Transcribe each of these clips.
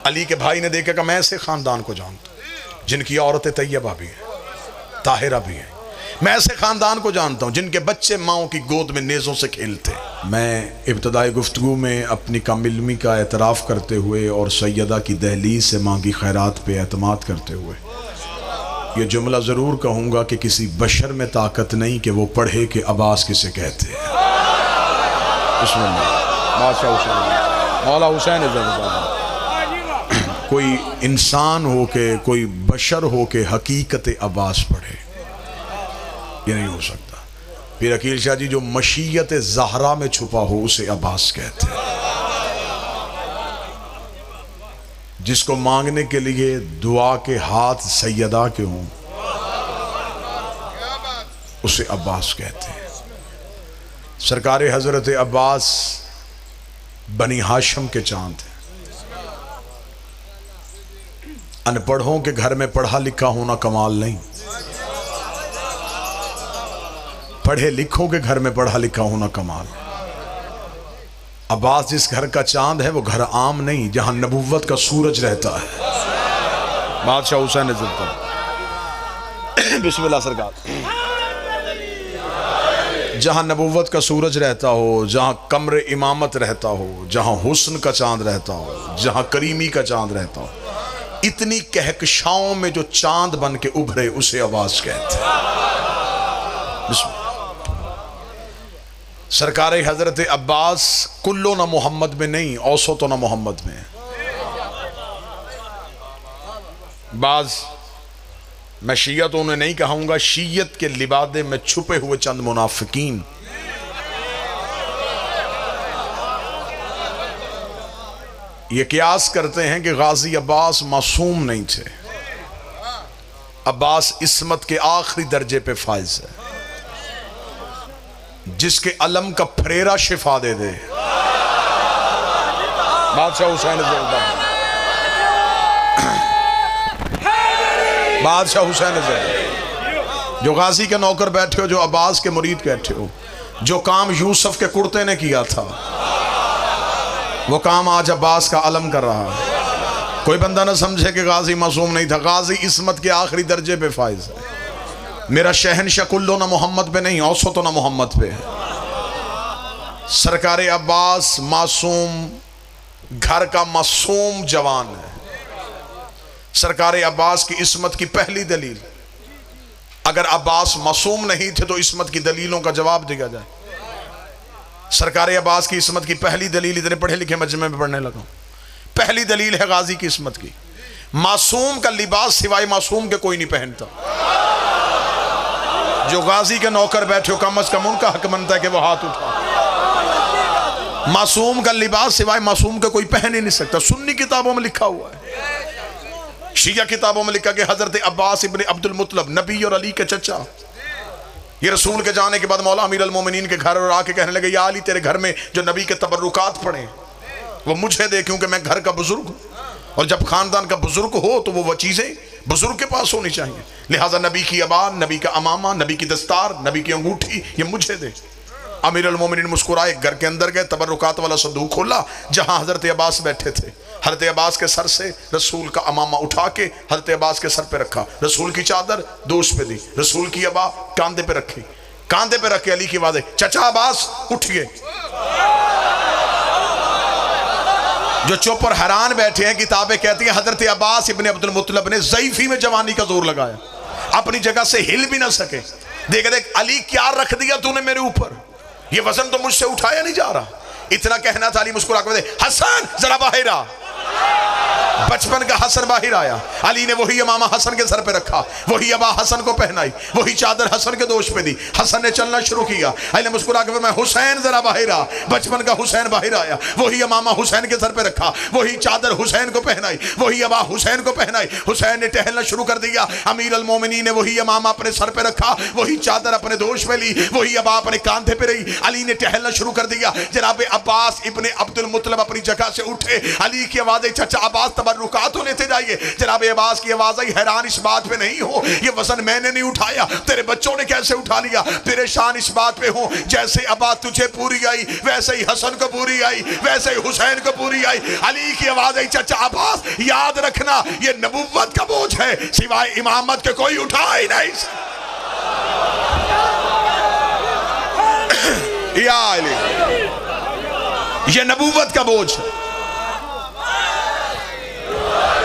अली के भाई ने देखा कि मैं ऐसे खानदान को जानता हूँ जिनकी औरतें तैयबा भी हैं, ताहिरा भी हैं। मैं ऐसे खानदान को जानता हूँ जिनके बच्चे माओं की गोद में नेज़ों से खेलते हैं। मैं इब्तदाई गुफ्तगू में अपनी कम इल्मी का एतराफ़ करते हुए और सैयदा की दहलीज से मांगी खैरात पे एतमाद करते हुए ये जुमला ज़रूर कहूँगा कि किसी बशर में ताकत नहीं कि वो पढ़े कि अब्बास किसे कहते हैं। बादशाह हुसैन, मौला हुसैन कोई इंसान हो के, कोई बशर हो के हकीकत अब्बास पढ़े, ये नहीं हो सकता। फिर अकील शाह जी जो मशीयत ज़हरा में छुपा हो उसे अब्बास कहते हैं। जिसको मांगने के लिए दुआ के हाथ सैयदा के हों उसे अब्बास कहते हैं। सरकार हजरत अब्बास बनी हाशम के चांद हैं। अनपढ़ों के घर में पढ़ा लिखा होना कमाल नहीं, पढ़े लिखों के घर में पढ़ा लिखा होना कमाल। अब्बास जिस घर का चांद है वो घर आम नहीं, जहां नबुव्वत का सूरज रहता है। बादशाह हुसैन बिस्मिल्लाह सरकार। जहां नबुव्वत का सूरज रहता हो, जहां कमर इमामत रहता हो, जहां हुस्न का चांद रहता हो, जहां करीमी का चांद रहता हो, इतनी कहकशाओं में जो चांद बन के उभरे उसे अब्बास कहते हैं। सरकार हजरत अब्बास कुल्लो ना मोहम्मद में नहीं, औसो तो ना मोहम्मद में। बाज मैं शीयत उन्हें नहीं कहूंगा, शीयत के लिबादे में छुपे हुए चंद मुनाफिकीन ये कियास करते हैं कि गाजी अब्बास मासूम नहीं थे। अब्बास इस्मत के आखिरी दर्जे पे फाइज है। जिसके अलम का फरेरा शिफा दे दे। बादशाह हुसैन, बादशाह हुसैन जो गाजी के नौकर बैठे हो, जो अब्बास के मुरीद बैठे हो, जो काम यूसुफ के कुर्ते ने किया था वो काम आज अब्बास का अलम कर रहा है। कोई बंदा ना समझे कि गाजी मासूम नहीं था। गाजी इस्मत के आखिरी दर्जे पे फाइज है। मेरा शहनशाह कुल्लो ना मोहम्मद पे नहीं, औसत ना मोहम्मद पे है। सरकार अब्बास मासूम घर का मासूम जवान है। सरकार अब्बास की इस्मत की पहली दलील, अगर अब्बास मासूम नहीं थे तो इस्मत की दलीलों का जवाब दिया जाए। सरकार अब्बास की इस्मत की पहली दलील, इतने पढ़े लिखे मजमे में पढ़ने लगा, पहली दलील है गाजी की इस्मत की, मासूम का लिबास सिवाय मासूम के कोई नहीं पहनता। जो गाजी के नौकर बैठे हो कम से कम उनका हक बनता है कि वो हाथ उठा। मासूम का लिबास सिवाय मासूम के कोई पहन ही नहीं सकता। सुन्नी किताबों में लिखा हुआ है, शिया किताबों में लिखा कि हजरत अब्बास इब्ने अब्दुल मुत्तलब, नबी और अली के चचा, ये रसूल के जाने के बाद मौला अमीर अल मोमिनीन के घर और आके कहने लगे, या अली तेरे घर में जो नबी के तबर्रुकात पड़े वो मुझे दे, क्योंकि मैं घर का बुजुर्ग हूँ और जब खानदान का बुजुर्ग हो तो वो चीज़ें बुजुर्ग के पास होनी चाहिए। लिहाजा नबी की अबान, नबी का अमामा, नबी की दस्तार, नबी की अंगूठी ये मुझे दे। अमीर अल मोमिनीन मुस्कुराए, घर के अंदर गए, तबर्रुकात वाला संदूक खोला जहाँ हजरत अब्बास बैठे थे। हजरत अब्बास के सर से रसूल का अमामा उठा के हजरत अब्बास के सर पे रखा, रसूल की चादर दोष पे दी, रसूल की अबा कांधे पे रखी, कांधे पे रख के अली की वादे, चचा अब्बास उठ गए। जो चुप और हैरान बैठे हैं, किताबें कहती हैं हजरत अब्बास इब्ने अब्दुल मुत्तलब ने ज़ईफ़ी में जवानी का जोर लगाया, अपनी जगह से हिल भी ना सके। देख देख अली क्या रख दिया तूने मेरे ऊपर, ये वजन तो मुझसे उठाया नहीं जा रहा। इतना कहना था, अली मुस्कुरा कर बोले, हसन जरा बाहर आ। बचपन का हसन बाहर आया, अली ने वही अमामा हसन के सर पे रखा, वही अबा हसन को पहनाई, वही चादर हसन के दोष पे दी। हसन ने चलना शुरू किया, अली ने मुस्कुरा कर मैं हुसैन जरा बाहर आ। बचपन का हुसैन बाहर आया, वही अमामा हुसैन के सर पे रखा, वही चादर हुसैन को पहनाई, वही अबा हुसैन को पहनाई। हुसैन ने टहलना शुरू कर दिया, अमीर अल मोमिनीन ने वही अमामा अपने सर पे रखा, वही चादर अपने दोष पे ली, वही अबा अपने कांधे पे रही। अली ने टहलना शुरू कर दिया। जनाब अब्बास इब्ने अब्दुल मुत्तलब अपनी जगह से उठे, अली की आवाज़, चचा अब्बास तबर्रुकात तो लेते जाइए। जनाब अब्बास की आवाज आई, हैरान इस बात पे नहीं हो ये वजन मैंने नहीं उठाया, तेरे बच्चों ने कैसे उठा लिया। परेशान इस बात पे हो जैसे अब्बा तुझे पूरी आई वैसे ही हसन को पूरी आई, वैसे ही हुसैन को पूरी आई। अली की आवाज आई, चाचा अब्बास याद रखना ये नबुव्वत का बोझ है, सिवाय इमामत के कोई उठा ही नहीं। या अली ये नबुव्वत का बोझ है,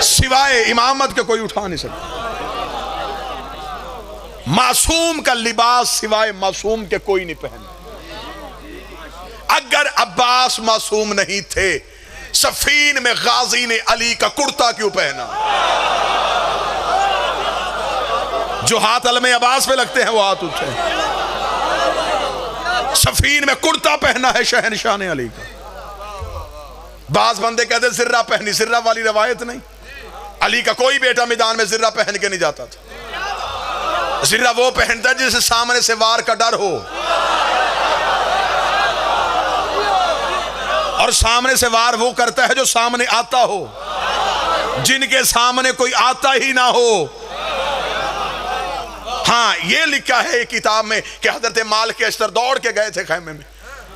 सिवाय इमामत के कोई उठा नहीं सकता। मासूम का लिबास सिवाय मासूम के कोई नहीं पहना। अगर अब्बास मासूम नहीं थे, सफीन में गाजी ने अली का कुर्ता क्यों पहना? जो हाथ अलमे अब्बास पे लगते हैं वो हाथ उठे। सफीन में कुर्ता पहना है शहनशाह ने अली का। बाज बंदे कहते जिर्रा पहनी, जिर्रा वाली रवायत नहीं। अली का कोई बेटा मैदान में जिर्रा पहन के नहीं जाता था। जिर्रा वो पहनता है जिसे सामने से वार का डर हो, और सामने से वार वो करता है जो सामने आता हो, जिनके सामने कोई आता ही ना हो। हाँ, ये लिखा है किताब में कि हजरत माल के अश्तर दौड़ के गए थे खैमे में,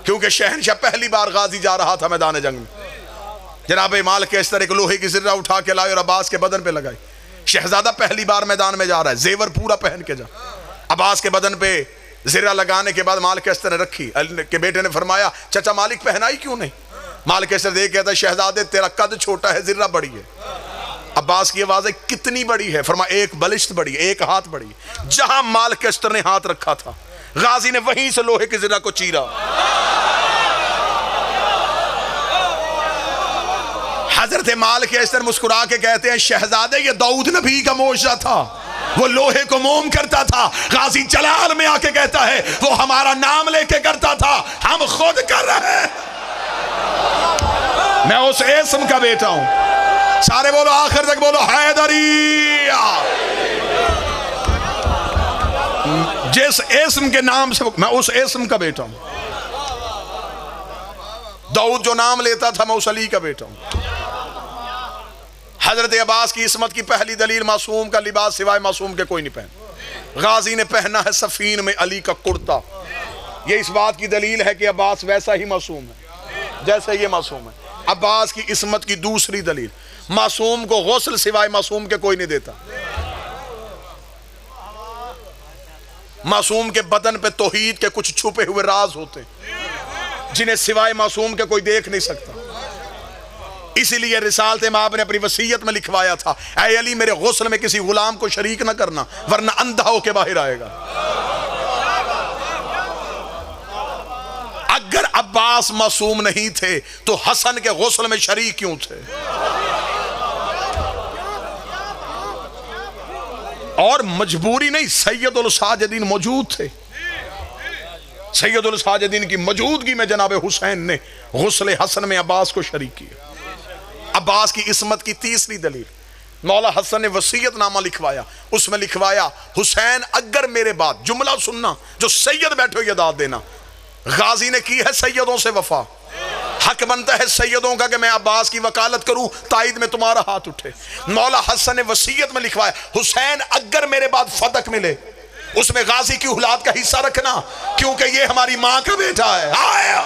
क्योंकि शहनशाह पहली बार गाजी जा रहा था मैदान जंग में। जनाब माल के अश्तर एक लोहे की जिर्रा उठा के लाए और अब्बास के बदन पे लगाई। शहजादा पहली बार मैदान में जा रहा है, जेवर पूरा पहन के जा। अब्बास के बदन पे जिर्रा लगाने के बाद माल के अश्तर ने रखी। अली के बेटे ने फरमाया, चाचा मालिक पहनाई क्यों नहीं? माल के अश्तर देख कहता, शहजादे तेरा कद छोटा है, जिर्रा बड़ी है। अब्बास की आवाज है, कितनी बड़ी है? फरमा एक बलिष्ठ बड़ी, एक हाथ बड़ी। जहां माल के अश्तर ने हाथ रखा था, गाजी ने वहीं से लोहे की जिर्रा को चीरा। हजरत माल के अश्तर मुस्कुरा के कहते हैं, शहजादे ये दाऊद नबी का मोजा था, वो लोहे को मोम करता था। गाजी जलाल में आके कहता है, वो हमारा नाम लेके करता था, हम खुद कर रहे हैं। मैं उस इस्म का बेटा हूं। सारे बोलो, आखिर तक बोलो, हैदरिया। जिस इस्म के नाम से मैं उस इस्म का बेटा हूं। दाऊद जो नाम लेता था, मैं उस अली का बेटा हूं। हजरत अब्बास की इस्मत की पहली दलील, मासूम का लिबास सिवाय मासूम के कोई नहीं पहना। गाजी ने पहना है सफीन में अली का कुर्ता। यह इस बात की दलील है कि अब्बास वैसा ही मासूम है जैसे ये मासूम है। अब्बास की इस्मत की दूसरी दलील, मासूम को गौसल सिवाय मासूम के कोई नहीं देता। मासूम के बदन पे तौहीद के कुछ छुपे हुए राज होते जिन्हें सिवाय मासूम के कोई देख नहीं सकता। इसीलिए रिसालत माब ने अपनी वसीयत में लिखवाया था, ऐ अली मेरे गुस्ल में किसी गुलाम को शरीक ना करना, वरना अंधा होके बाहर आएगा। अगर अब्बास मासूम नहीं थे तो हसन के गुस्ल में शरीक क्यों थे? और मजबूरी नहीं, सैयदुल साजिदीन मौजूद थे। सैयदुल साजिदीन की मौजूदगी में जनाब हुसैन ने गुस्ल हसन में अब्बास को शरीक किया। अब्बास की इस्मत की तीसरी दलील, मौला हसन ने वसीयतनामा लिखवाया। उसमें लिखवाया, हुसैन अगर मेरे बाद, जुमला सुनना, जो सैयद बैठे ये दाद देना, गाजी ने की है सैयदों से वफा, हक बनता है सैयदों का कि मैं अब्बास की वकालत करूं, ताईद में तुम्हारा हाथ उठे। मौला हसन ने वसीयत में लिखवाया, हुसैन अगर मेरे बाद फदक मिले उसमें गाजी की औलाद का हिस्सा रखना, क्योंकि ये हमारी मां का बेटा है। आया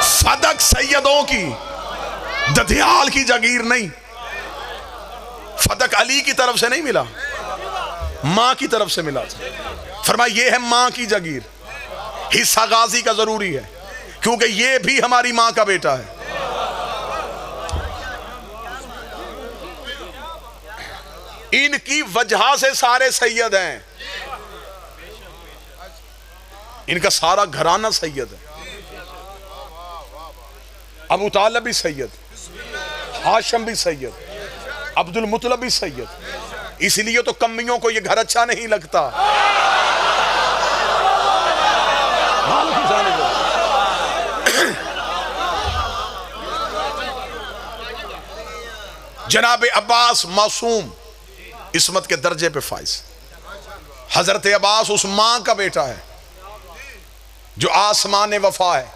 फदक सैयदों की, दधियाल की जागीर नहीं। फदक अली की तरफ से नहीं मिला, मां की तरफ से मिला था। फरमाया ये है मां की जागीर, हिस्सा गाजी का जरूरी है, क्योंकि ये भी हमारी मां का बेटा है। इनकी वजह से सारे सैयद हैं, इनका सारा घराना सैयद है। अबू तालिब भी सैयद, हाशिम भी सैयद, अब्दुल मुत्तलिब भी सैयद। इसलिए तो कम्मियों को ये घर अच्छा नहीं लगता। जनाब अब्बास मासूम इस्मत के दर्जे पे फाइज। हजरत अब्बास उस मां का बेटा है जो आसमान वफा है।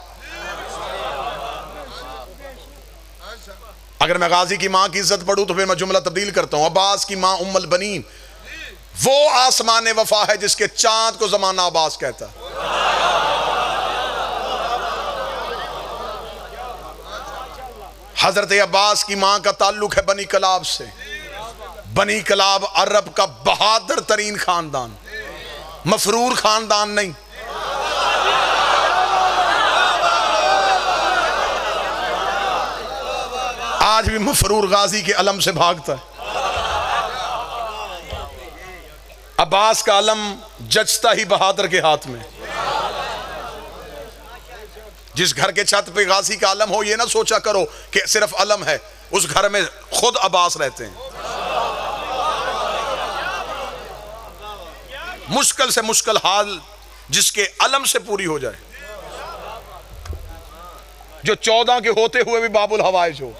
अगर मैं गाजी की मां की इज्जत पढ़ूं तो फिर मैं जुमला तब्दील करता हूं। अब्बास की मां उम्मुल बनीन वो आसमान वफा है जिसके चांद को जमाना अब्बास कहता। हजरत अब्बास की मां का ताल्लुक है बनी कलाब से। बनी कलाब अरब का बहादुर तरीन खानदान, मफरूर खानदान नहीं। आज भी मफरूर गाजी के अलम से भागता है। अब्बास का अलम जचता ही बहादुर के हाथ में। जिस घर के छत पे गाजी का अलम हो, ये ना सोचा करो कि सिर्फ अलम है, उस घर में खुद अब्बास रहते हैं। मुश्किल से मुश्किल हाल जिसके अलम से पूरी हो जाए, जो 14 के होते हुए भी बाबुल हवाइज हो।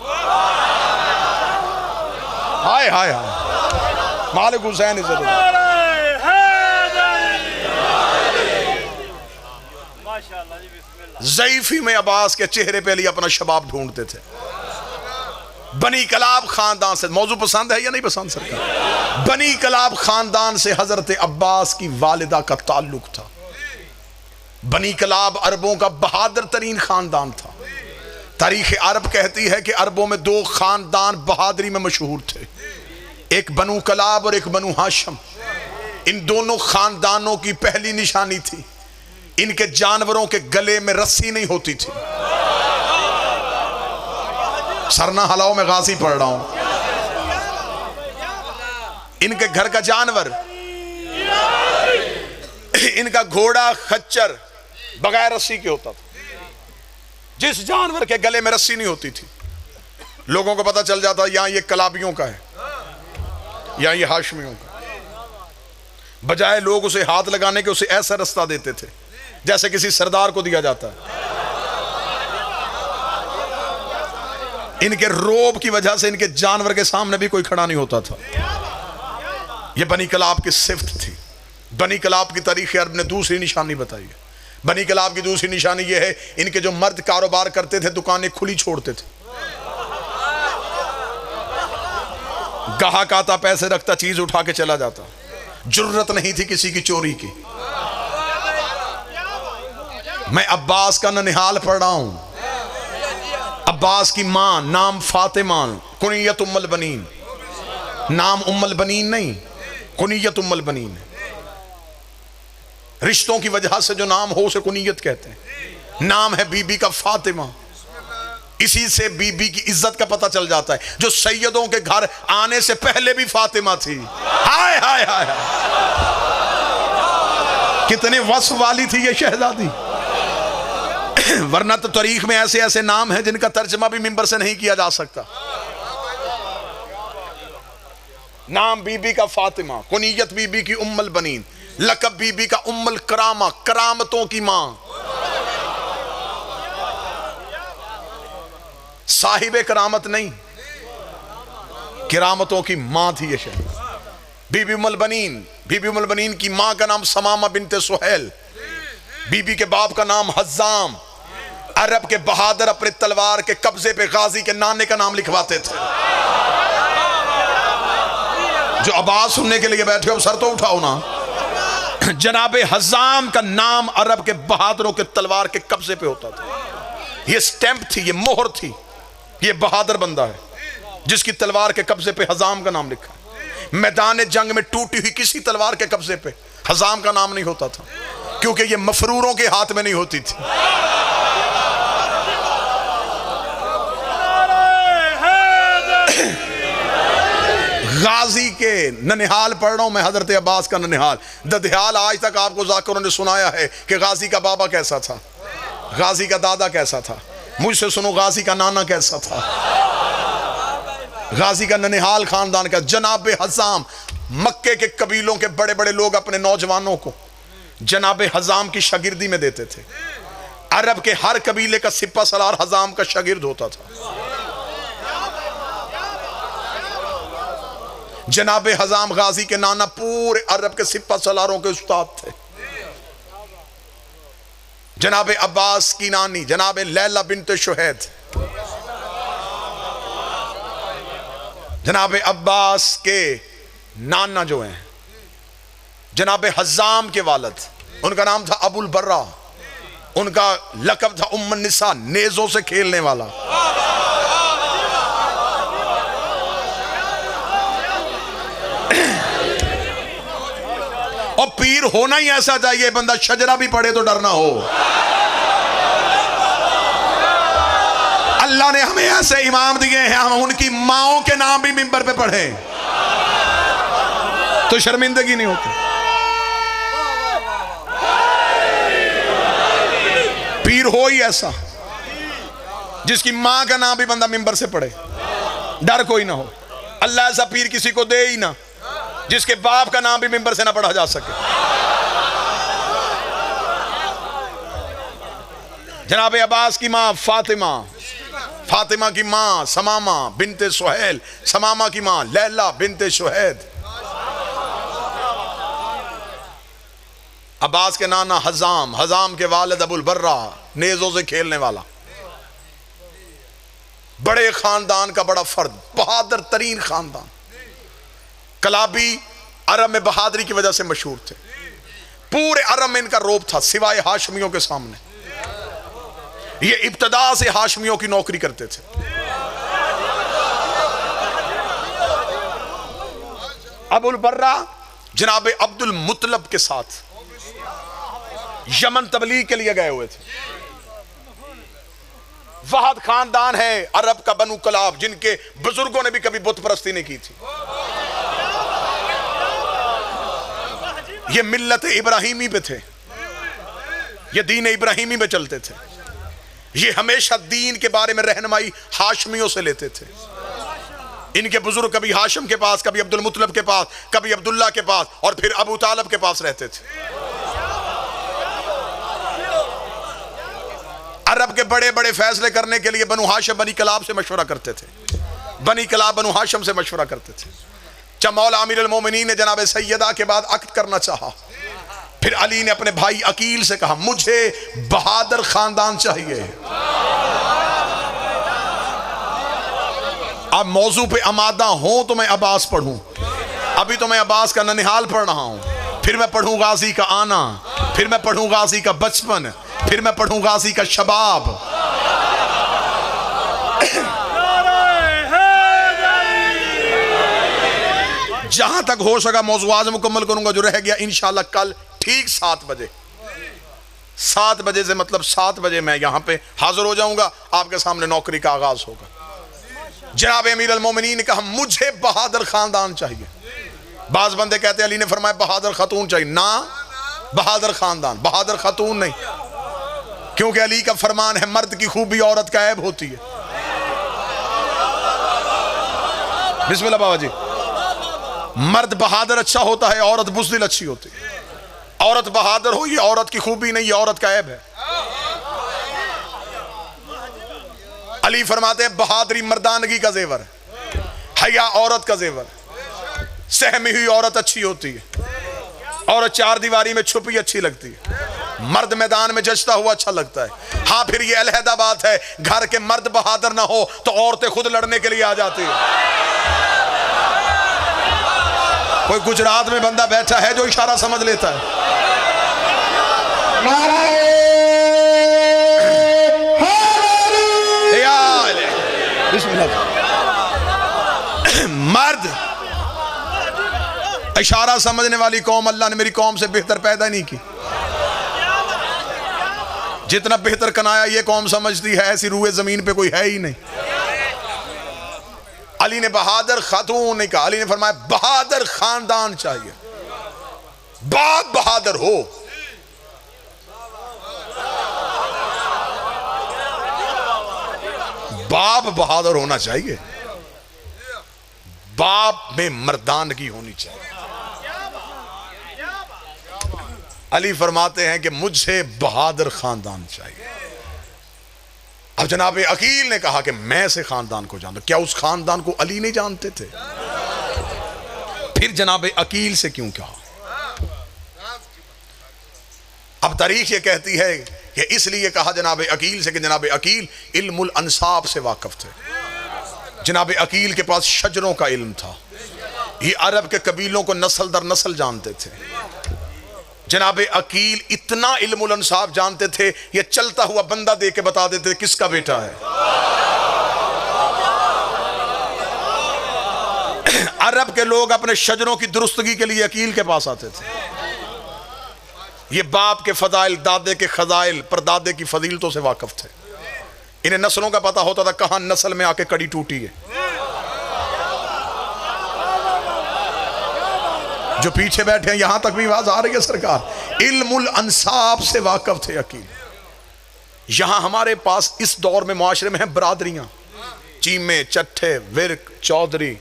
हाय हाय हाय, मालिक हुसैन इज्जत। ज़ईफी में अब्बास के चेहरे पे लिए अपना शबाब ढूंढते थे। बनी कलाब खानदान से, मौजू पसंद है या नहीं पसंद सरकार? बनी कलाब खानदान से हजरत अब्बास की वालिदा का ताल्लुक था। बनी कलाब अरबों का बहादुर तरीन खानदान था। तारीख अरब कहती है कि अरबों में 2 खानदान बहादुरी में मशहूर थे, एक बनु कलाब और एक बनु हाशम। इन दोनों खानदानों की पहली निशानी थी, इनके जानवरों के गले में रस्सी नहीं होती थी। सरना हलाओ में गाजी पढ़ रहा हूं। इनके घर का जानवर, इनका घोड़ा खच्चर बगैर रस्सी के होता था। जिस जानवर के गले में रस्सी नहीं होती थी, लोगों को पता चल जाता यहां ये कलाबियों का है, यहां ये हाशमियों का। बजाय लोग उसे हाथ लगाने के उसे ऐसा रास्ता देते थे जैसे किसी सरदार को दिया जाता है। इनके रोब की वजह से इनके जानवर के सामने भी कोई खड़ा नहीं होता था। यह बनी कलाब की सिफ्त थी। बनी कलाब की तारीख अरब ने दूसरी निशानी बताई है। बनी कलाब की दूसरी निशानी यह है, इनके जो मर्द कारोबार करते थे दुकानें खुली छोड़ते थे। गाहक आता, पैसे रखता, चीज उठा के चला जाता। जुर्रत नहीं थी किसी की चोरी की। मैं अब्बास का ननिहाल पढ़ रहा हूं। अब्बास की मां नाम फातिमा, कुनियत उम्मुल बनीन। नाम उम्मुल बनीन नहीं, कुनियत उम्मुल बनीन। रिश्तों की वजह से जो नाम हो उसे कुनियत कहते हैं। नाम है बीबी का फातिमा। इसी से बीबी की इज्जत का पता चल जाता है। जो सैयदों के घर आने से पहले भी फातिमा थी। हाय हाय हाय, कितने वस्फ वाली थी ये शहजादी। वरना तो तारीख में ऐसे ऐसे नाम हैं जिनका तर्जमा भी मिंबर से नहीं किया जा सकता। नाम बीबी का फातिमा, कुनियत बीबी की उम्मुल बनीन, लकब बीबी का उम्मुल करामा, करामतों की मां। साहिबे करामत नहीं, किरामतों की मां थी ये शहर बीबी उम्मुल बनीन। बीबी उम्मुल बनीन की मां का नाम समामा बिनते सुहैल, बीबी के बाप का नाम हज्जाम। अरब के बहादुर अपने तलवार के कब्जे पे गाजी के नाने का नाम लिखवाते थे। जो आवाज सुनने के लिए बैठे हो सर तो उठाओ ना। जनाबे हज्जाम का नाम अरब के बहादुरों के तलवार के कब्जे पे होता था। ये स्टैंप थी, ये मोहर थी, ये बहादुर बंदा है जिसकी तलवार के कब्जे पे हज्जाम का नाम लिखा। मैदान जंग में टूटी हुई किसी तलवार के कब्जे पे हज्जाम का नाम नहीं होता था, क्योंकि ये मफरूरों के हाथ में नहीं होती थी। गाजी के ननिहाल पढ़ रहा हूं मैं, हजरत अब्बास का ननिहाल। ददियाल आज तक आपको जाकरों ने सुनाया है कि गाजी का बाबा कैसा था, गाजी का दादा कैसा था। मुझसे सुनो गाजी का नाना कैसा था। गाजी का ननिहाल खानदान का जनाबे हज्जाम, मक्के के कबीलों के बड़े बड़े लोग अपने नौजवानों को जनाबे हज्जाम की शागिर्दी में देते थे। अरब के हर कबीले का सिपा सलार हज्जाम का शागिर्द होता था। जनाबे हज्जाम गाजी के नाना पूरे अरब के सिपा सलारों के उस्ताद थे। जनाबे अब्बास की नानी जनाबे लैला बिनते शुहैद, जनाब अब्बास के नाना जो हैं जनाब हज़ाम के वालिद, उनका नाम था अबुल बर्रा, उनका लक़ब था उम्मुन निसा, नेज़ों से खेलने वाला। और पीर होना ही ऐसा चाहिए बंदा शजरा भी पढ़े तो डरना हो। अल्लाह ने हमें ऐसे इमाम दिए हैं, हम उनकी माओं के नाम भी मिंबर पे पढ़े तो शर्मिंदगी नहीं होती। पीर हो ही ऐसा जिसकी मां का नाम भी बंदा मिंबर से पढ़े, डर कोई ना हो। अल्लाह ऐसा पीर किसी को दे ही ना जिसके बाप का नाम भी मिंबर से ना पढ़ा जा सके। जनाब अब्बास की मां फातिमा, फातिमा की मां समामा बिनते सुहैल, समामा की मां लैला बिनते शुहैद। अब्बास के नाना हज़ाम, हज़ाम के वालिद अबुल बर्रा, नेज़ों से खेलने वाला, बड़े खानदान का बड़ा फर्द, बहादुर तरीन खानदान। कलाबी अरब में बहादुरी की वजह से मशहूर थे, पूरे अरब में इनका रोब था सिवाय हाशमियों के सामने। ये इब्तदा से हाशमियों की नौकरी करते थे। अबुल बर्रा जनाब अब्दुल मुतलब के साथ यमन तबलीग के लिए गए हुए थे। वहाद खानदान है अरब का, बनु कलाब, जिनके बुजुर्गों ने भी कभी बुत परस्ती नहीं की थी। ये मिल्लत इब्राहिमी पे थे, ये दीन इब्राहिमी में चलते थे। ये हमेशा दीन के बारे में रहनुमाई हाशमियों से लेते थे। इनके बुजुर्ग कभी हाशिम के पास, कभी अब्दुल मुतलब के पास, कभी अब्दुल्ला के पास और फिर अबू तालब के पास रहते थे। अरब के बड़े बड़े फैसले करने के लिए बनु हाशिम बनी कलाब से मशवरा करते थे, बनी कलाब बनु हाशिम से मशवरा करते थे। जब मौला अमीर अल मोमिनीन ने जनाब सैयदा के बाद अक्द करना चाहा, फिर अली ने अपने भाई अकील से कहा मुझे बहादुर खानदान चाहिए। अब मौजू पे आमादा हो तो मैं अब्बास पढ़ूं, अभी तो मैं अब्बास का ननिहाल पढ़ रहा हूं, फिर मैं पढ़ूं गाजी का आना, फिर मैं पढ़ूं गाजी का बचपन, फिर मैं पढ़ूं गाजी का शबाब। जहां तक हो सका मौजू आज मुकम्मल करूंगा, जो रह गया इंशाल्लाह कल ठीक 7 बजे, 7 बजे से मतलब 7 बजे मैं यहां पे हाजिर हो जाऊंगा, आपके सामने नौकरी का आगाज होगा। जनाब अमीर अल मोमिनीन ने कहा मुझे बहादुर खानदान चाहिए। बाज बंदे कहते अली ने फरमाया बहादुर खातून चाहिए, ना बहादुर खानदान, बहादुर खातून नहीं, क्योंकि अली का फरमान है मर्द की खूबी औरत का ऐब होती है। बिस्मिल्लाह बाबा जी। मर्द बहादुर अच्छा होता है, औरत बुज़दिल अच्छी होती है। औरत बहादुर हो ये औरत की खूबी नहीं, ये औरत का ऐब है। अली फरमाते हैं बहादुरी मर्दानगी का जेवर, हया औरत का जेवर। सहमी हुई औरत अच्छी होती है, औरत 4 दीवारी में छुपी अच्छी लगती है, मर्द मैदान में जचता हुआ अच्छा लगता है। हाँ फिर ये अलहदा बात है घर के मर्द बहादुर ना हो तो औरतें खुद लड़ने के लिए आ जाती है। कोई गुजरात में बंदा बैठा है जो इशारा समझ लेता है। मर्द इशारा समझने वाली कौम अल्लाह ने मेरी कौम से बेहतर पैदा नहीं की। जितना बेहतर कनाया ये कौम समझती है, ऐसी रूए जमीन पे कोई है ही नहीं। अली ने बहादुर खातून नहीं कहा, अली ने फरमाया बहादुर खानदान चाहिए, बाप बहादुर हो। बाप बहादुर होना चाहिए, बाप में मर्दानगी होनी चाहिए। अली फरमाते हैं कि मुझे बहादुर खानदान चाहिए। अब जनाब अकील ने कहा कि मैं से खानदान को जानता। क्या उस खानदान को अली नहीं जानते थे? फिर जनाब अकील से क्यों कहा? अब तारीख ये कहती है कि इसलिए कहा जनाब अकील से कि जनाब अकील इल्मुल अंसाब से वाकिफ थे। जनाब अकील के पास शजरों का इल्म था। ये अरब के कबीलों को नस्ल दर नस्ल जानते थे। जनाब अकील इतना इल्मुल अंसाब जानते थे, ये चलता हुआ बंदा दे के बता देते थे किसका बेटा है। अरब के लोग अपने शजरों की दुरुस्तगी के लिए अकील के पास आते थे। ये बाप के फजाइल, दादे के खजाइल, परदादे की फजीलतों से वाकिफ थे। इन्हें नस्लों का पता होता था कहां नस्ल में आके कड़ी टूटी है। जो पीछे बैठे हैं यहां तक भी आवाज आ रही है सरकार। इल्मुल अंसाब से वाकिफ थे अकील। यहां हमारे पास इस दौर में मुआशरे में हैं बरादरियां, चीमे, चट्ठे, विरक, चौधरी।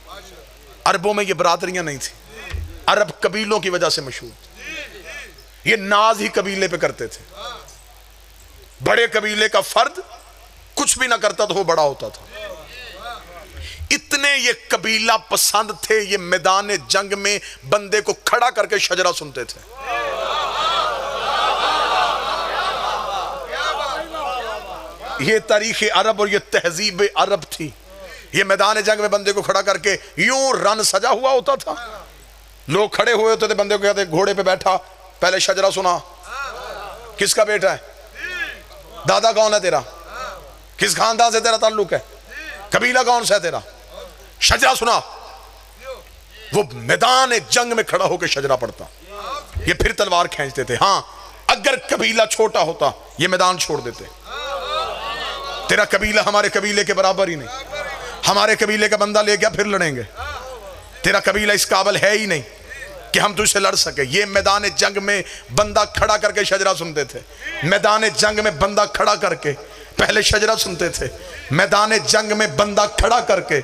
अरबों में ये बरादरियां नहीं थी। अरब कबीलों की वजह से मशहूर। ये नाज ही कबीले पे करते थे। बड़े कबीले का फर्द कुछ भी ना करता तो वो बड़ा होता था। इतने ये कबीला पसंद थे, ये मैदान जंग में बंदे को खड़ा करके शजरा सुनते थे। ये तारीख अरब और ये तहजीब अरब थी। ये मैदान जंग में बंदे को खड़ा करके यूं रन सजा हुआ होता था। लोग खड़े हुए होते थे, बंदे को कहते घोड़े पे बैठा, पहले शजरा सुना, किसका बेटा है, दादा कौन है तेरा, किस खानदान से तेरा ताल्लुक है, कबीला कौन सा है तेरा, शजरा सुना। वो मैदान जंग में खड़ा होकर शजरा पढ़ता। ये फिर तलवार खींचते थे। हां, अगर कबीला छोटा होता ये मैदान छोड़ देते। तेरा कबीला हमारे कबीले के बराबर ही नहीं। हमारे कबीले का बंदा ले गया फिर लड़ेंगे। तेरा कबीला इस काबिल है ही नहीं कि हम तुझसे लड़ सके। ये मैदान जंग में बंदा खड़ा करके शजरा सुनते थे। मैदान जंग में बंदा खड़ा करके पहले शजरा सुनते थे। मैदान जंग में बंदा खड़ा करके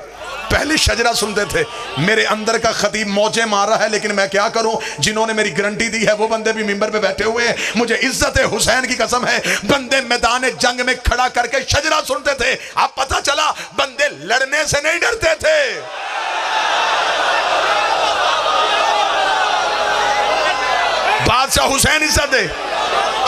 पहले शजरा सुनते थे। मेरे अंदर का खतीब मौजे मार रहा है, लेकिन मैं क्या करूं, जिन्होंने मेरी गारंटी दी है वो बंदे भी मिंबर पे बैठे हुए हैं। मुझे इज्जत हुसैन की कसम है, बंदे मैदान जंग में खड़ा करके शजरा सुनते थे। अब पता चला बंदे लड़ने से नहीं डरते थे। बादशाह हुसैन इज्जत दे,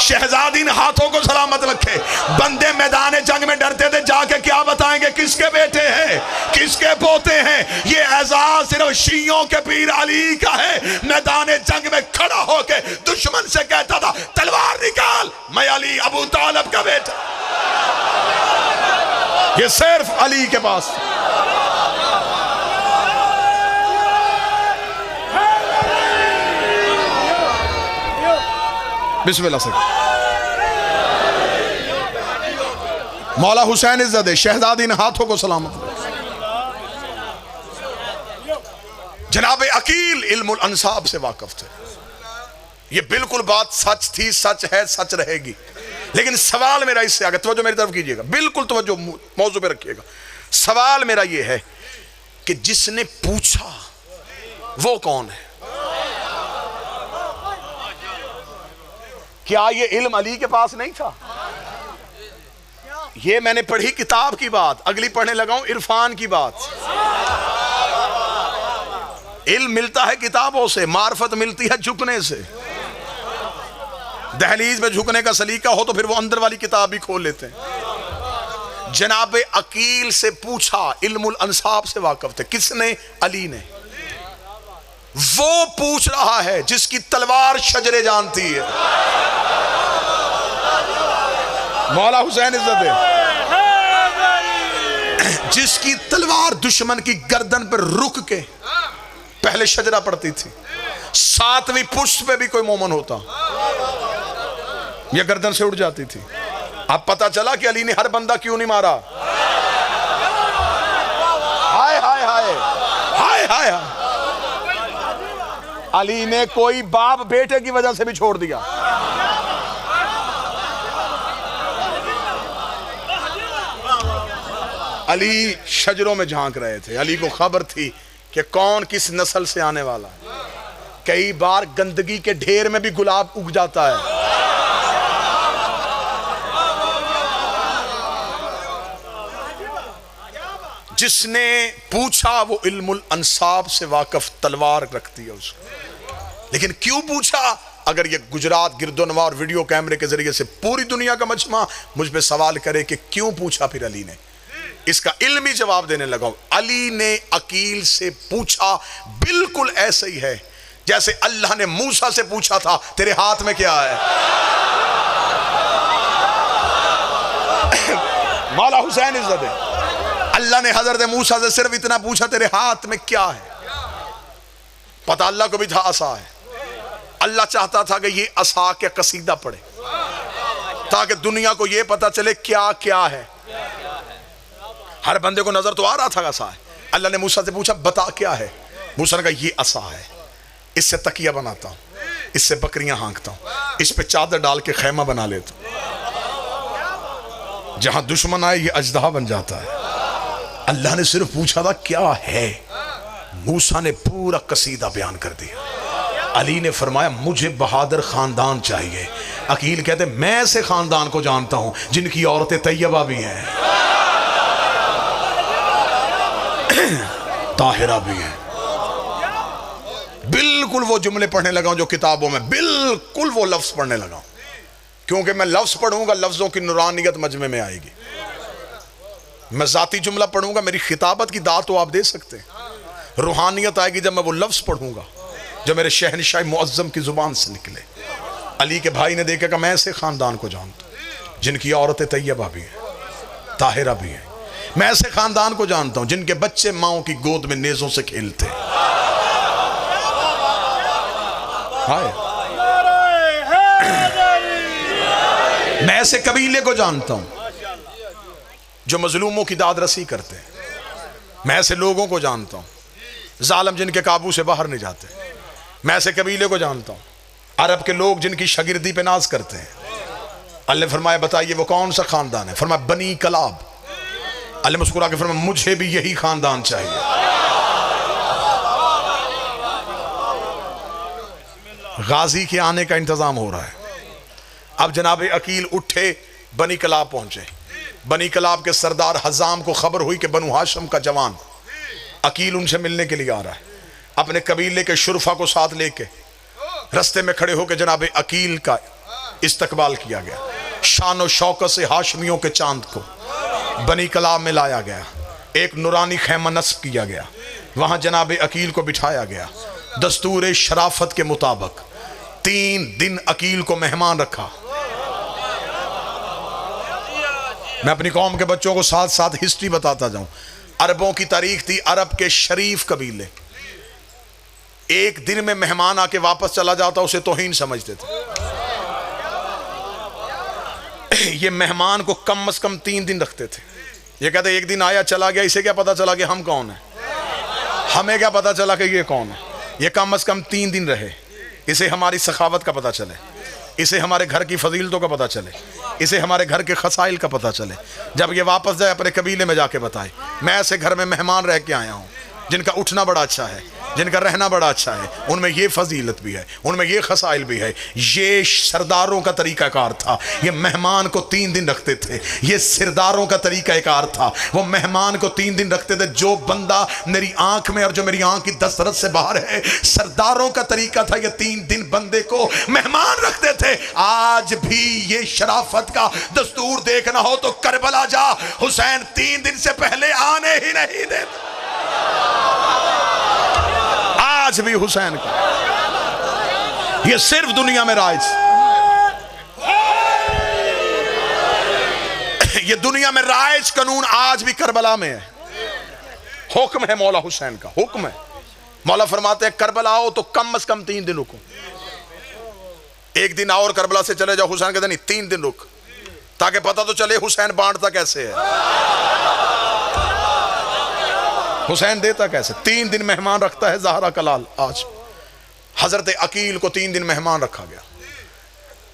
शहजादी ने हाथों को सलामत रखे। बंदे मैदान जंग में डरते थे, जाके क्या बताएंगे किसके बेटे हैं, किसके पोते हैं। ये एजाज सिर्फ शियों के पीर अली का है। मैदान जंग में खड़ा होके दुश्मन से कहता था तलवार निकाल, मैं अली अबू तालिब का बेटा। ये सिर्फ अली के पास। बिस्मिल्लाह से मौला हुसैन इज्जत दे, शहजादी ने हाथों को सलामत रखा। जनाब अकील इल्मुल अंसाब से वाकिफ थे। ये बिल्कुल बात सच थी, सच है, सच रहेगी। लेकिन सवाल मेरा इससे आगे, तवज्जो मेरी तरफ कीजिएगा, बिल्कुल तवज्जो मौजू पे रखिएगा। सवाल मेरा ये है कि जिसने पूछा वो कौन है? क्या ये इल्म अली के पास नहीं था? ये मैंने पढ़ी किताब की बात, अगली पढ़ने लगा हूं इरफान की बात। इल्म मिलता है किताबों से, मार्फत मिलती है झुकने से। दहलीज में झुकने का सलीका हो तो फिर वो अंदर वाली किताब भी खोल लेते हैं। जनाब अकील से पूछा, इल्मुल अंसाब से वाकिफ थे। किसने? अली ने। वो पूछ रहा है जिसकी तलवार शजरे जानती है। मौला हुसैन इज्जत है, जिसकी तलवार दुश्मन की गर्दन पर रुक के पहले शजरा पड़ती थी। 7वीं पुष्ट पे भी कोई मोमन होता यह गर्दन से उड़ जाती थी। अब पता चला कि अली ने हर बंदा क्यों नहीं मारा। हाय हाय हाय हाय हाय। अली ने कोई बाप बेटे की वजह से भी छोड़ दिया। अली शजरों में झांक रहे थे। अली को खबर थी कि कौन किस नस्ल से आने वाला है। कई बार गंदगी के ढेर में भी गुलाब उग जाता है। जिसने पूछा वो इल्मुल अंसाब से वाकिफ, तलवार रखती है उसको। लेकिन क्यों पूछा? अगर ये गुजरात गिरदोनवा और वीडियो कैमरे के जरिए से पूरी दुनिया का मजमा मुझ पे सवाल करे कि क्यों पूछा फिर अली ने, इसका इल्मी जवाब देने लगा। अली ने अकील से पूछा, बिल्कुल ऐसे ही है जैसे अल्लाह ने मूसा से पूछा था, तेरे हाथ में क्या है? मौला हुसैन इज्जत है। अल्लाह ने हजरत मूसा से सिर्फ इतना पूछा, तेरे हाथ में क्या है? पता अल्लाह को भी था असा है। अल्लाह चाहता था कि ये असा के कसीदा पढ़े ताकि दुनिया को ये पता चले क्या क्या है। हर बंदे को नजर तो आ रहा था असा है। अल्लाह ने मूसा से पूछा, बता क्या है? मूसा ने कहा, ये असा है, इससे तकिया बनाता हूं, इससे बकरियां हाँकता हूं, इस पे चादर डाल के खैमा बना लेता हूं, जहां दुश्मन आए ये अजदहा बन जाता है। अल्लाह ने सिर्फ पूछा था क्या है, मूसा ने पूरा कसीदा बयान कर दिया। अली ने फरमाया, मुझे बहादुर खानदान चाहिए। अकील कहते, मैं ऐसे खानदान को जानता हूं जिनकी औरतें तैयबा भी हैं, ताहिरा भी हैं। बिल्कुल वो जुमले पढ़ने लगा जो किताबों में, बिल्कुल वो लफ्ज पढ़ने लगा, क्योंकि मैं लफ्ज पढ़ूंगा, लफ्जों की नूरानियत मजमे में आएगी। मैं जाती जुमला पढ़ूंगा, मेरी खिताबत की दात तो आप दे सकते हैं, रूहानियत आएगी जब मैं वो लफ्ज पढ़ूंगा जो मेरे शहनशाह मुअज्जम की जुबान से निकले। अली के भाई ने देखा कि मैं ऐसे खानदान को जानता हूं जिनकी औरतें तैयबा भी हैं, ताहिरा भी हैं। मैं ऐसे खानदान को जानता हूं जिनके बच्चे माओ की गोद में नेजों से खेलते हैं। मैं ऐसे कबीले को जानता हूं जो मजलूमों की दाद रसी करते हैं। मैं ऐसे लोगों को जानता हूं जालिम जिनके काबू से बाहर नहीं जाते। मैं ऐसे कबीले को जानता हूं अरब के लोग जिनकी शागिर्दी पे नाज करते हैं। अल्लाह ने फरमाया, बताइए वो कौन सा खानदान है? फरमाया, बनी कलाब। अल्लाह मुस्कुरा के फरमाया, मुझे भी यही खानदान चाहिए। गाजी के आने का इंतजाम हो रहा है। अब जनाब अकील उठे, बनी कलाब पहुंचे। बनी कलाब के सरदार हजाम को खबर हुई कि बनु हाशम का जवान अकील उनसे मिलने के लिए आ रहा है। अपने कबीले के शुरफा को साथ लेके रस्ते में खड़े होकर जनाब अकील का इस्तकबाल किया गया। शान और शौकत से हाशमियों के चांद को बनी कलाब में लाया गया। एक नूरानी खैमा नस्ब किया गया, वहां जनाब अकील को बिठाया गया। दस्तूर शराफत के मुताबिक 3 दिन अकील को मेहमान रखा। मैं अपनी कौम के बच्चों को साथ साथ हिस्ट्री बताता जाऊं। अरबों की तारीख थी, अरब के शरीफ कबीले एक दिन में मेहमान आके वापस चला जाता उसे तौहीन समझते थे। ये मेहमान को कम से कम 3 दिन रखते थे। ये कहते एक दिन आया चला गया, इसे क्या पता चला कि हम कौन है, हमें क्या पता चला कि ये कौन है। ये कम से कम 3 दिन रहे, इसे हमारी सखावत का पता चले, इसे हमारे घर की फजीलतों का पता चले, इसे हमारे घर के खसाइल का पता चले। जब ये वापस जाए अपने कबीले में जाके बताए, मैं ऐसे घर में मेहमान रह के आया हूँ जिनका उठना बड़ा अच्छा है, जिनका रहना बड़ा अच्छा है, उनमें ये फजीलत भी है, उनमें ये खसाइल भी है। ये सरदारों का तरीकाकार था। ये मेहमान को 3 दिन रखते थे। ये सरदारों का तरीकाकार था। वो मेहमान को 3 दिन रखते थे। जो बंदा मेरी आंख में और जो मेरी आंख की दस्तरस से बाहर है, सरदारों का तरीका था। ये 3 दिन बंदे को मेहमान रखते थे। आज भी ये शराफत का दस्तूर देखना हो तो करबला जा, हुसैन 3 दिन से पहले आने ही नहीं देते। आज भी हुसैन का ये सिर्फ दुनिया में राज, ये दुनिया में राज कानून आज भी करबला में है। हुक्म है मौला हुसैन का, हुक्म है। मौला फरमाते हैं करबला आओ तो कम से कम 3 दिन रुको। एक दिन आओ और करबला से चले जाओ, हुसैन कहते नहीं 3 दिन रुक, ताकि पता तो चले हुसैन बांटता कैसे है, हुसैन देता कैसे। 3 दिन मेहमान रखता है ज़हरा कलाल। आज हजरत अकील को 3 दिन मेहमान रखा गया।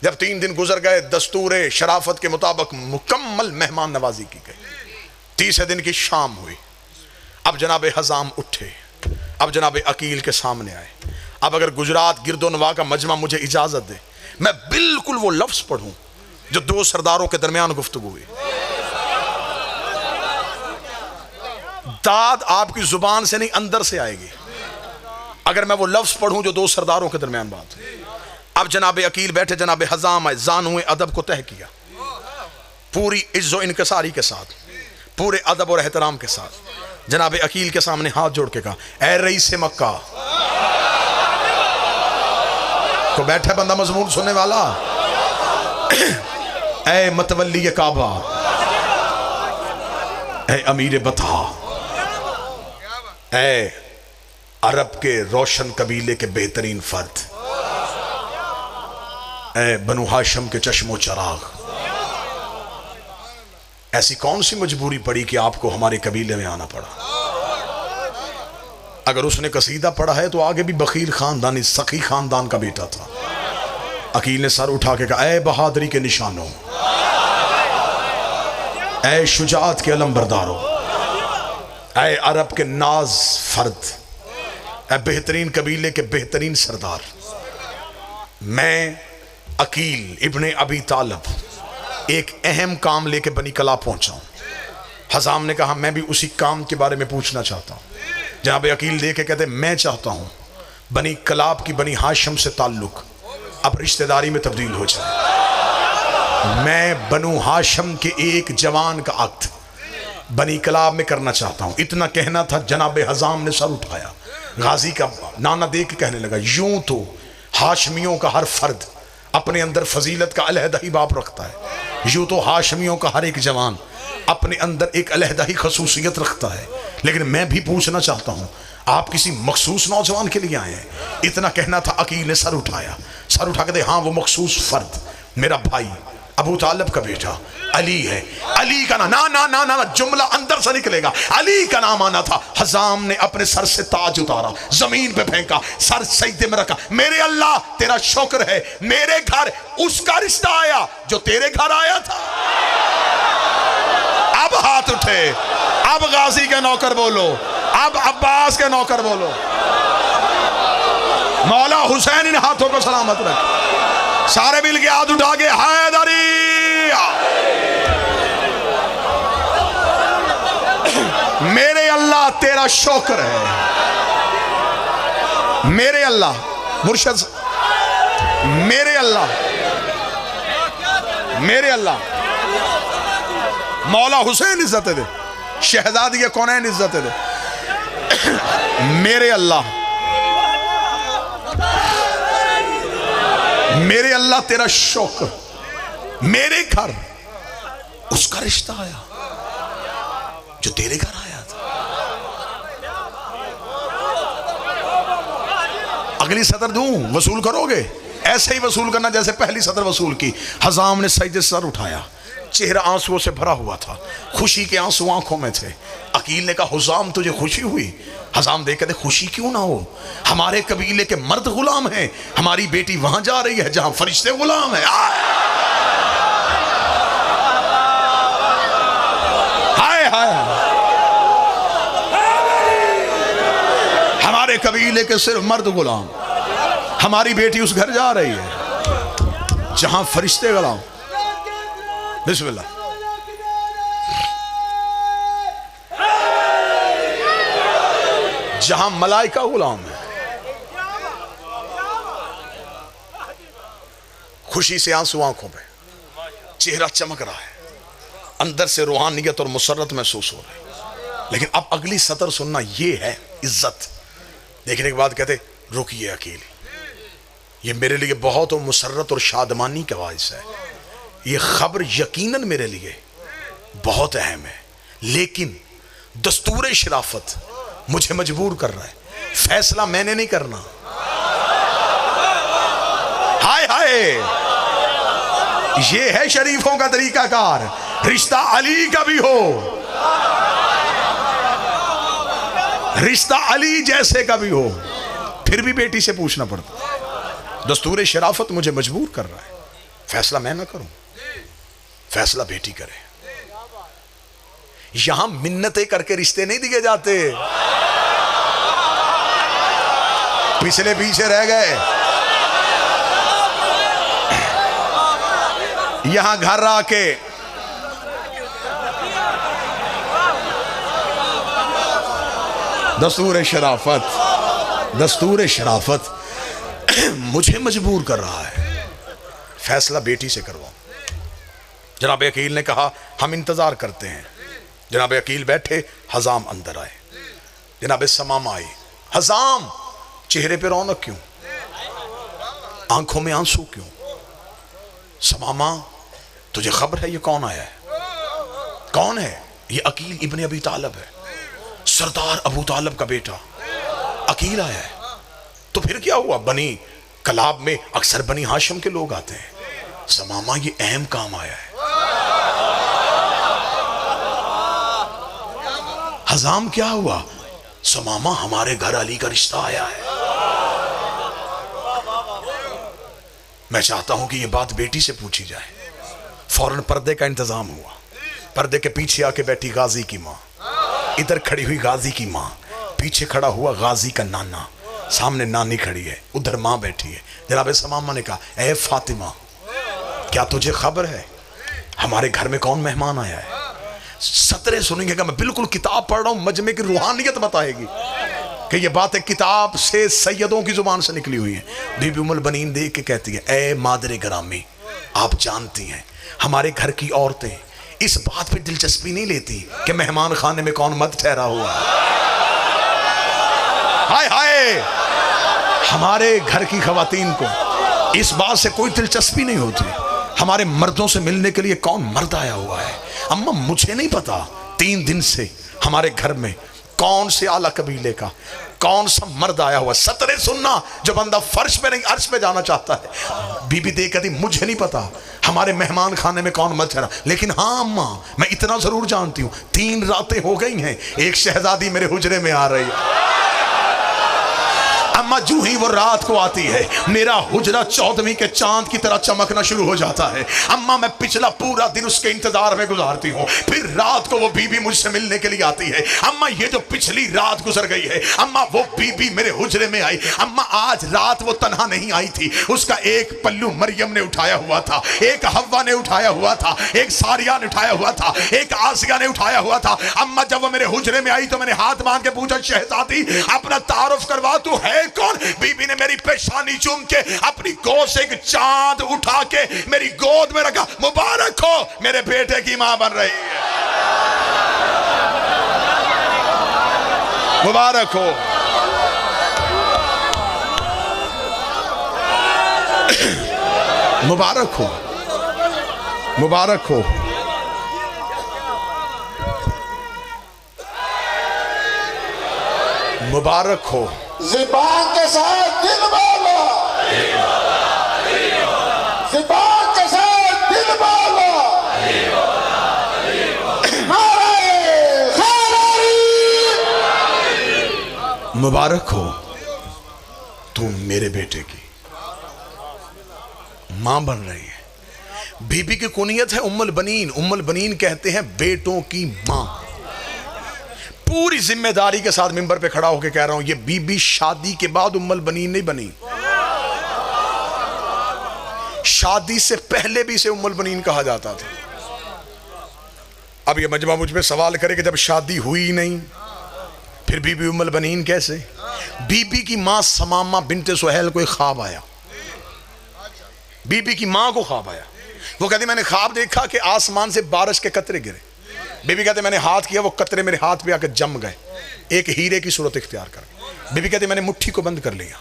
जब 3 दिन गुजर गए, दस्तूर शराफत के मुताबिक मुकम्मल मेहमान नवाजी की गई। 30वें दिन की शाम हुई। अब जनाब हजाम उठे, अब जनाब अकील के सामने आए। अब अगर गुजरात गिरदोनवा का मजमा मुझे इजाजत दे, मैं बिल्कुल वो लफ्ज पढ़ूं जो 2 सरदारों के दरमियान गुफ्तगू हुई। दाद आपकी जुबान से नहीं, अंदर से आएगी अगर मैं वो लफ्ज पढ़ूं जो 2 सरदारों के दरमियान बात है। अब जनाब अकील बैठे, जनाब हजाम आए, जानू अदब को तह किया पूरी इज्जो इनकसारी के साथ। पूरे अदब और एहतराम के साथ जनाब अकील के सामने हाथ जोड़ के कहा, ऐ रईस मक्का। तो बैठा बंदा मजमून सुनने वाला, ऐ मतवल्ली काबा, ऐ अमीर बता, ऐ अरब के रोशन कबीले के बेहतरीन फर्द, ऐ बनु हाशिम के चश्मो चराग, ऐसी कौन सी मजबूरी पड़ी कि आपको हमारे कबीले में आना पड़ा? अगर उसने कसीदा पढ़ा है तो आगे भी बखीर खानदानी सखी खानदान का बेटा था। अकील ने सर उठा के कहा, ऐ बहादुरी के निशानों, ऐ शुजाअत के अलम बरदारों, ऐ अरब के नाज फर्द, ऐ बेहतरीन कबीले के बेहतरीन सरदार, मैं अकील इब्ने अबी तालिब एक अहम काम लेके बनी कला पहुंचा हूं। हज़ाम ने कहा, मैं भी उसी काम के बारे में पूछना चाहता हूं। जनाब अकील देखे कहते, मैं चाहता हूं बनी कलाब की बनी हाशिम से ताल्लुक अब रिश्तेदारी में तब्दील हो जाए। मैं बनु हाशिम के एक जवान का अक्द बनी कलाब में करना चाहता हूं। इतना कहना था, जनाब हज़ाम ने सर उठाया, गाजी का नाना देख के कहने लगा, यूं तो हाशमियों का हर फर्द अपने अंदर फजीलत का अलहदा ही बाप रखता है, यूं तो हाशमियों का हर एक जवान अपने अंदर एक अलहदा ही खसूसियत रखता है, लेकिन मैं भी पूछना चाहता हूं, आप किसी मखसूस नौजवान के लिए आए हैं? इतना कहना था, अकील ने सर उठाया, सर उठा के दे, हाँ वो मखसूस फर्द मेरा भाई अबू तालिब का बेटा अली है। अली का ना ना ना ना ना जुमला अंदर से निकलेगा, अली का नाम आना था। हज़ाम ने अपने सर से ताज उतारा, जमीन पे फेंका, सर सजदे में रखा, मेरे अल्लाह तेरा शुक्र है, मेरे घर उसका रिश्ता आया जो तेरे घर आया था। अब हाथ उठे, अब गाजी के नौकर बोलो, अब अब्बास के नौकर बोलो। मौला हुसैन इन हाथों को सलामत रखे। सारे मिल के हाथ उठा के हैदरी। मेरे अल्लाह तेरा शुक्र है, मेरे अल्लाह मुर्शद, मेरे अल्लाह, मेरे अल्लाह मौला हुसैन इज्जत दे, शहजादी के कौनैन इज्जत दे। मेरे अल्लाह, मेरे अल्लाह तेरा शुक्र, मेरे घर उसका रिश्ता आया जो तेरे घर आया था। अगली सदर दूं, वसूल करोगे? ऐसे ही वसूल करना जैसे पहली सदर वसूल की। हज़ाम ने सजदे से सर उठाया, चेहरा आंसुओं से भरा हुआ था, खुशी के आंसू आंखों में थे। अकील ने कहा, हुज़ाम तुझे खुशी हुई? हज़ाम देख कहते, खुशी क्यों ना हो, हमारे कबीले के मर्द गुलाम हैं, हमारी बेटी वहां जा रही है जहां फरिश्ते गुलाम हैं। हाय हाय, हमारे कबीले के सिर्फ मर्द गुलाम, हमारी बेटी उस घर जा रही है जहां फरिश्ते गुलाम। बिस्मिल्लाह। जहां मलाइका गुलाम है। खुशी से आंसू आंखों पे, चेहरा चमक रहा है, अंदर से रूहानियत और मुसर्रत महसूस हो रही है। लेकिन अब अगली सतर सुनना, ये है इज्जत। देखने के बाद कहते, रुकिए अकील, ये मेरे लिए बहुत और मुसर्रत और शादमानी का बाइस है। ये खबर यकीनन मेरे लिए बहुत अहम है, लेकिन दस्तूर शराफत मुझे मजबूर कर रहा है, फैसला मैंने नहीं करना। हाय हाय, ये है शरीफों का तरीकाकार। रिश्ता अली का भी हो, रिश्ता अली जैसे का भी हो, फिर भी बेटी से पूछना पड़ता। दस्तूर शराफत मुझे मजबूर कर रहा है, फैसला मैं ना करूं, फैसला बेटी करे। यहां मिन्नतें करके रिश्ते नहीं दिए जाते, पिछले पीछे रह गए। यहां घर आके दस्तूर शराफत, दस्तूर शराफत मुझे मजबूर कर रहा है, फैसला बेटी से करवाओ। जनाब अकील ने कहा, हम इंतजार करते हैं, जनाब अकील बैठे, हजाम अंदर आए, जनाब समामा आई। हजाम, चेहरे पे रौनक क्यों, आंखों में आंसू क्यों? समामा, तुझे खबर है ये कौन आया है? कौन है ये? अकील इब्ने अबी तालिब है, सरदार अबू तालिब का बेटा अकील आया है। तो फिर क्या हुआ? बनी कलाब में अक्सर बनी हाशिम के लोग आते हैं। समामा, ये अहम काम आया है। हजाम, क्या हुआ? समामा, हमारे घर अली का रिश्ता आया है। मैं चाहता हूं कि यह बात बेटी से पूछी जाए। फौरन पर्दे का इंतजाम हुआ। पर्दे के पीछे आके बैठी गाजी की माँ, इधर खड़ी हुई गाजी की माँ, पीछे खड़ा हुआ गाजी का नाना, सामने नानी खड़ी है, उधर माँ बैठी है। जनाब समामा ने कहा, ए फातिमा, क्या तुझे खबर है हमारे घर में कौन मेहमान आया है? सतरे सुनेंगे कि मैं बिल्कुल किताब पढ़ रहा हूं, मजमे की रूहानियत बताएगी कि ये बातें किताब से सैयदों की जुबान से निकली हुई है। बीबी उम्मुल बनीन देख के कहती है, ए मादरे ग्रामी, आप जानती हैं हमारे घर की औरतें इस बात पे दिलचस्पी नहीं लेती कि मेहमान खाने में कौन मर्द ठहरा हुआ है। हाय हाय, हमारे घर की खवातीन को इस बात से कोई दिलचस्पी नहीं होती हमारे मर्दों से मिलने के लिए कौन मर्द आया हुआ है। अम्मा, मुझे नहीं पता 3 दिन से हमारे घर में कौन से आला कबीले का कौन सा मर्द आया हुआ। सतरे सुनना, जो बंदा फर्श पे नहीं अर्श पे जाना चाहता है। बीबी देख कहती, मुझे नहीं पता हमारे मेहमान खाने में कौन मर्द ठहरा, लेकिन हाँ अम्मा, मैं इतना जरूर जानती हूँ 3 रातें हो गई हैं, एक शहजादी मेरे हुजरे में आ रही है। अम्मा, जूं ही वो रात को आती है, मेरा हुजरा 14वीं के चांद की तरह चमकना शुरू हो जाता है। अम्मा, मैं पिछला पूरा दिन उसके इंतजार में गुजारती हूँ, फिर रात को वो बीबी मुझसे मिलने के लिए आती है। अम्मा, ये जो पिछली रात गुजर गई है, अम्मा वो बीबी मेरे हुजरे में आई। अम्मा, आज रात वो तन्हा नहीं आई थी, उसका एक पल्लू मरियम ने उठाया हुआ था, एक हव्वा ने उठाया हुआ था, एक सारिया ने उठाया हुआ था, एक आसिया ने उठाया हुआ था। अम्मा, जब वो मेरे हुजरे में आई तो मैंने हाथ मांग के पूछा, शहजादी अपना तारुफ करवा, तू है कौन? बीबी ने मेरी पेशानी चूम के अपनी गोद से एक चांद उठा के मेरी गोद में रखा। मुबारक हो, मेरे बेटे की मां बन रही है। मुबारक हो। मुबारक हो, मुबारक हो। मुबारक हो। ज़ुबान के साथ दिल वाला, ज़ुबान के साथ दिल वाला, मुबारक हो तुम मेरे बेटे की मां बन रही है। बीबी की कुनियत है उम्मुल बनीन। उम्मुल बनीन कहते हैं बेटों की मां। पूरी जिम्मेदारी के साथ मिंबर पे खड़ा होकर कह रहा हूं, ये बीबी शादी के बाद उम्मुल बनीन नहीं बनी, शादी से पहले भी इसे उम्मुल बनीन कहा जाता था। अब ये मजमा मुझ पे सवाल करे कि जब शादी हुई नहीं फिर बीबी उम्मुल बनीन कैसे? बीबी की मां समामा बिन्ते सुहैल को एक ख्वाब आया। बीबी की मां को ख्वाब आया। वो कहती मैंने ख्वाब देखा कि आसमान से बारिश के कतरे गिरे। बीबी कहते मैंने हाथ किया, वो कतरे मेरे हाथ पे आकर जम गए, एक हीरे की सूरत इख्तियार कर। बीबी कहते मैंने मुट्ठी को बंद कर लिया,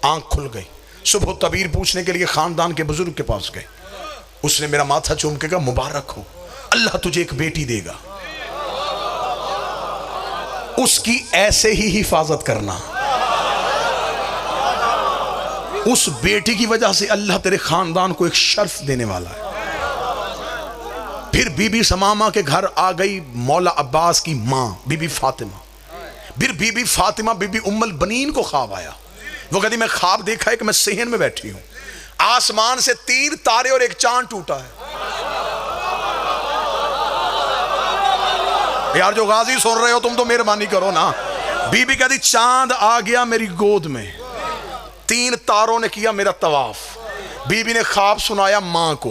आंख खुल गई। सुबह तबीर पूछने के लिए खानदान के बुजुर्ग के पास गए। उसने मेरा माथा चूम के कहा, मुबारक हो, अल्लाह तुझे एक बेटी देगा, उसकी ऐसे ही हिफाजत करना, उस बेटी की वजह से अल्लाह तेरे खानदान को एक शर्फ देने वाला है। फिर बीबी समामा के घर आ गई मौला अब्बास की मां बीबी फातिमा। फिर बीबी फातिमा बीबी उम्मुल बनीन को ख्वाब आया। वो कहती मैं ख्वाब देखा है कि मैं सेहन में बैठी हूं, आसमान से 3 तारे और एक चांद टूटा है। यार जो गाजी सुन रहे हो तुम तो मेहरबानी करो ना। बीबी कहती चांद आ गया मेरी गोद में, 3 तारों ने किया मेरा तवाफ। बीबी ने ख्वाब सुनाया मां को,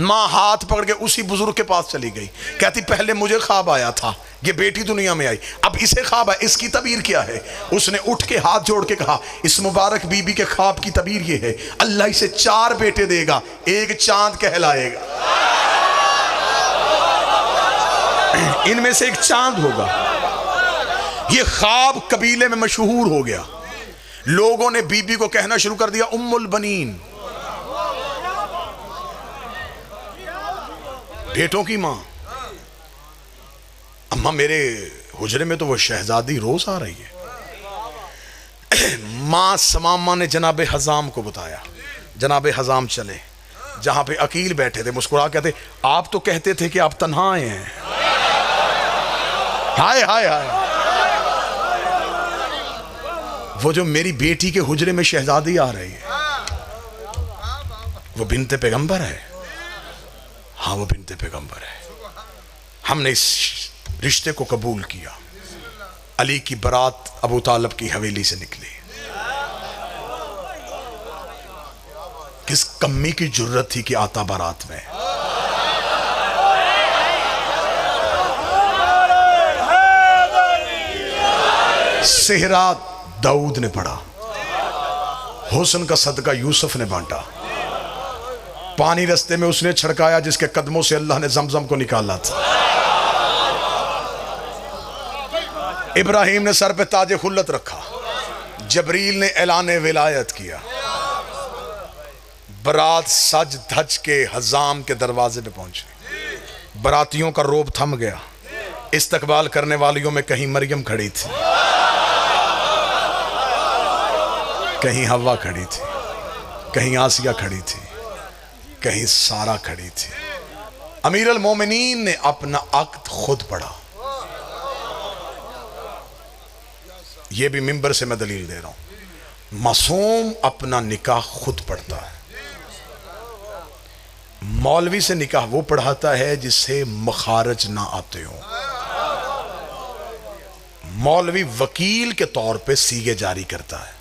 मां हाथ पकड़ के उसी बुजुर्ग के पास चली गई। कहती पहले मुझे ख्वाब आया था, ये बेटी दुनिया में आई, अब इसे ख्वाब है, इसकी तबीर क्या है? उसने उठ के हाथ जोड़ के कहा इस मुबारक बीबी के ख्वाब की तबीर ये है, अल्लाह इसे 4 बेटे देगा, एक चांद कहलाएगा। इनमें से एक चांद होगा। ये ख्वाब कबीले में मशहूर हो गया। लोगों ने बीबी को कहना शुरू कर दिया उम्मुल बनीन, बेटों की मां। अम्मा मेरे हुजरे में तो वो शहजादी रोज आ रही है। मां समामा ने जनाबे हजाम को बताया। जनाबे हजाम चले जहां पे अकील बैठे थे, मुस्कुरा कहते आप तो कहते थे कि आप तन्हा आए हैं। हाय हाय हाय, वो जो मेरी बेटी के हुजरे में शहजादी आ रही है वो बिनते पैगंबर है। हाँ वो बिनते पैगंबर है। हमने इस रिश्ते को कबूल किया। अली की बारात अबू तालब की हवेली से निकली। किस कम्मी की जुर्रत थी कि आता बारात में। सेहरा दाऊद ने पढ़ा, हुस्न का सदका यूसुफ ने बांटा, पानी रस्ते में उसने छिड़काया जिसके कदमों से अल्लाह ने जमजम को निकाला था। इब्राहिम ने सर पे ताजे खुल्लत रखा, जबरील ने ऐलान विलायत किया। बारात सज धज के हजाम के दरवाजे पे पहुंची। बारातियों का रोब थम गया। इस्तकबाल करने वालियों में कहीं मरियम खड़ी थी, कहीं हवा खड़ी थी, कहीं आसिया खड़ी थी, कहीं सारा खड़ी थी। अमीर अल मोमिनीन ने अपना अक्द खुद पढ़ा। यह भी मिंबर से मैं दलील दे रहा हूं। मासूम अपना निकाह खुद पढ़ता है। मौलवी से निकाह वो पढ़ाता है जिससे मखारज ना आते हो। मौलवी वकील के तौर पे सीगे जारी करता है।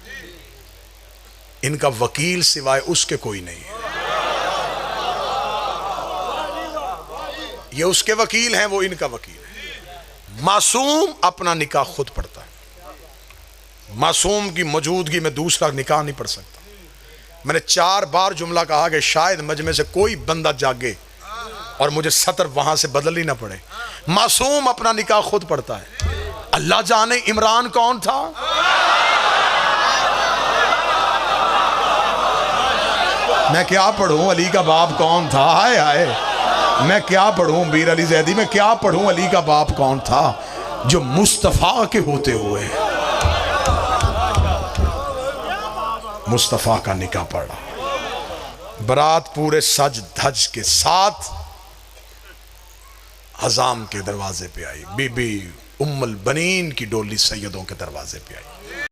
इनका वकील सिवाय उसके कोई नहीं है। ये उसके वकील हैं, वो इनका वकील है। मासूम अपना निकाह खुद पढ़ता है। मासूम की मौजूदगी में दूसरा निकाह नहीं पढ़ सकता। मैंने 4 बार जुमला कहा कि शायद मजमे से कोई बंदा जागे और मुझे सतर वहां से बदल ही ना पड़े। मासूम अपना निकाह खुद पढ़ता है। अल्लाह जाने इमरान कौन था। मैं क्या पढ़ूं अली का बाप कौन था। हाय हाय, मैं क्या पढ़ूं बीर अली जैदी, मैं क्या पढ़ूं अली का बाप कौन था जो मुस्तफा के होते हुए मुस्तफा का निकाह पढ़ा। बारात पूरे सज धज के साथ हजाम के दरवाजे पे आई। बीबी उम्मुल बनीन की डोली सैयदों के दरवाजे पे आई।